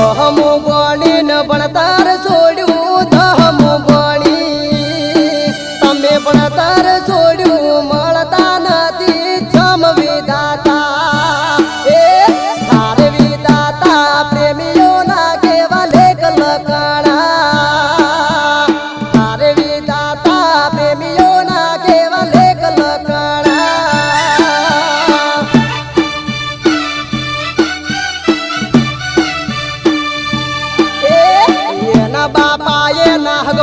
દહમું ભણી ન ભણતર છોડ્યું દહમું ભણી તમે ભણતર છોડ્યું મળતા નથી જમ વિધાતા એ હાર વિધાતા પ્રેમીઓના કેવા લેખ લખાણા હાર વિધાતા પ્રેમીઓના કેવા લેખ લખાણા બાપા એ નાગ